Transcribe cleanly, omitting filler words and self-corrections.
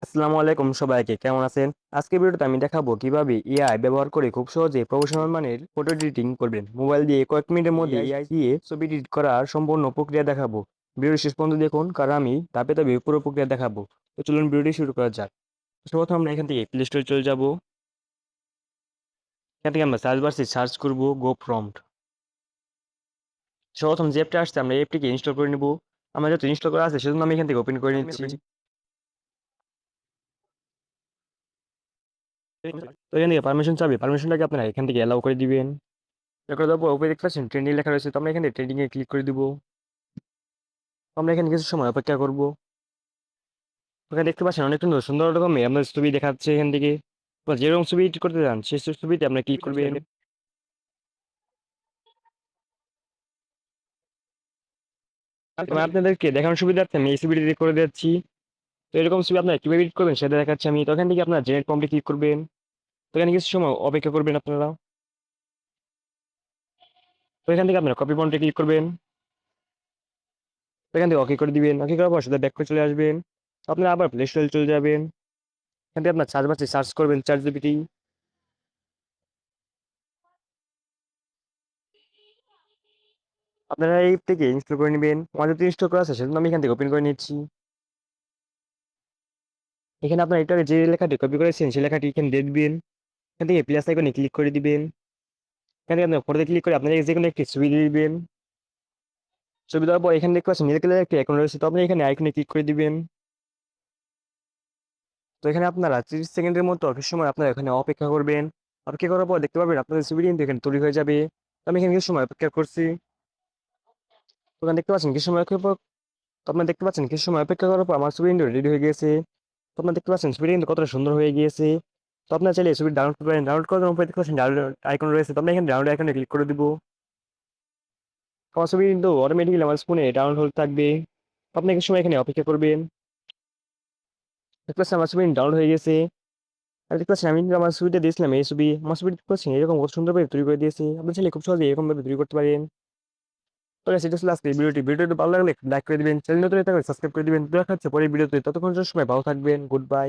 আসসালামু আলাইকুম সবাইকে কেমন আছেন? আজকের ভিডিওতে আমি দেখাবো কিভাবে এআই ব্যবহার করে খুব সহজে প্রফেশনাল মানের ফটো এডিটিং করবেন। মোবাইল দিয়ে কয়েক মিনিটের মধ্যে এআই দিয়ে ছবি এডিট করার সম্পূর্ণ প্রক্রিয়া দেখাবো। ভিডিও শেষ পর্যন্ত দেখুন কারণ আমি ধাপে ধাপে পুরো প্রক্রিয়া দেখাবো। তো চলুন ভিডিওটি শুরু করা যাক। সর্বপ্রথম আমরা এখান থেকে প্লে স্টোরে চলে যাব। এখান থেকে আমরা সার্চ বারে সার্চ করব গো প্রম্পট। সর্বপ্রথম যে অ্যাপটা আসছে আমরা এই অ্যাপটিকে ইনস্টল করে নেব। আমার যত ইনস্টল করা আছে সেজন্য আমি এখান থেকে ওপেন করে নিচ্ছি। তো এখান থেকে পারমিশন চাবে, পারমিশনটাকে আপনারা এখান থেকে অ্যালাউ করে দিবেন। এটা করে দেওয়ার পর উপরে দেখতে পাচ্ছেন ট্রেন্ডিং লেখা রয়েছে, তো আমরা এখানে ট্রেন্ডিং এ ক্লিক করে দিব। তো আমরা এখানে কিছু সময় অপেক্ষা করব। ওখানে দেখতে পাচ্ছেন অনেক সুন্দর সুন্দর রকমের আপনার ছবি দেখাচ্ছে এখান থেকে। তো যেরকম ছবি এডিট করতে চান সেই ছবিতে আপনি ক্লিক করবেন। আমি আপনাদেরকে দেখানোর সুবিধার্থে আমি এই ছবিটি করে দিচ্ছি। তো এরকম ছবি আপনারা কিভাবে এডিট করবেন সেটা দেখাচ্ছি আমি। তো এখান থেকে আপনারা জেনারেট প্রম্পটে ক্লিক করবেন। তো এখানে কিছু সময় অপেক্ষা করবেন আপনারা। তো এখান থেকে আপনারা কপি প্রম্পটে ক্লিক করবেন। তো এখান থেকে ওকে করে দিবেন। ওকে করার পর সেটা ব্যাক করে চলে আসবেন। আপনারা আবার প্লে স্টোরে চলে যাবেন। এখান থেকে আপনার সার্চ বারে সার্চ করবেন চ্যাট জিপিটি। আপনারা এই থেকে ইনস্টল করে নেবেন। আমার যেহেতু ইনস্টল করা আছে সেজন্য আমি এখান থেকে ওপেন করে নিচ্ছি। এখানে আপনার এটা যে লেখাটি কপি করেছেন সেই লেখাটি এখানে দিয়ে দিবেন। এখান থেকে প্লাস আইকনে ক্লিক করে দিবেন। এখান থেকে আপনার ফটোতে ক্লিক করে আপনাদের যে কোনো একটি ছবি দিয়ে দিবেন। ছবি দেওয়ার পর এখানে দেখতে পাচ্ছেন নীল কালারের একটি আইকন রয়েছে, তো আপনি এখানে আইকনে ক্লিক করে দিবেন। তো এখানে আপনারা 30 সেকেন্ডের মতো কিছু সময় আপনারা এখানে অপেক্ষা করবেন। অপেক্ষা করার পর দেখতে পাবেন আপনাদের ছবিটি কিন্তু এখানে তৈরি হয়ে যাবে। তো আমি এখানে কিছু সময় অপেক্ষা করছি। তো এখানে দেখতে পাচ্ছেন কিছু সময় অপেক্ষা পর তো আপনারা দেখতে পাচ্ছেন কিছু সময় অপেক্ষা করার পর আমার ছবি কিন্তু রেডি হয়ে গিয়েছে। তো আপনারা দেখতে পাচ্ছেন ছবিটা কিন্তু কতটা সুন্দর হয়ে গিয়েছে। তো আপনারা চাইলে এই ছবি ডাউনলোড করতে পারেন। ডাউনলোড করার উপরে দেখতে পাচ্ছেন ডাউনলোড আইকন রয়েছে, তো আমরা এখানে ডাউনলোড আইকনে ক্লিক করে দিব। আমার ছবি কিন্তু অটোমেটিক্যালি আমার ফোনে ডাউনলোড হতে থাকবে। তো আপনি কিছু সময় এখানে অপেক্ষা করবেন। দেখতে পাচ্ছেন আমার ছবি ডাউনলোড হয়ে গেছে। আর দেখতে পাচ্ছেন আমি কিন্তু আমার ছবিটা দিয়েছিলাম এই ছবি, আমার ছবি দেখতে পাচ্ছেন এরকম কত সুন্দরভাবে তৈরি করে দিয়েছে। আপনি চাইলে খুব সহজে এরকম ভাবে তৈরি করতে পারেন। তো সেটা ছিল আজকে ভিডিওটি ভালো লাগলে লাইক করে দিবেন, চ্যানেল নতুন থাকলে সাবস্ক্রাইব করে দিবেন। দেখা হচ্ছে পরের ভিডিওতে, ততক্ষণ সময় ভালো থাকবেন, গুড বাই।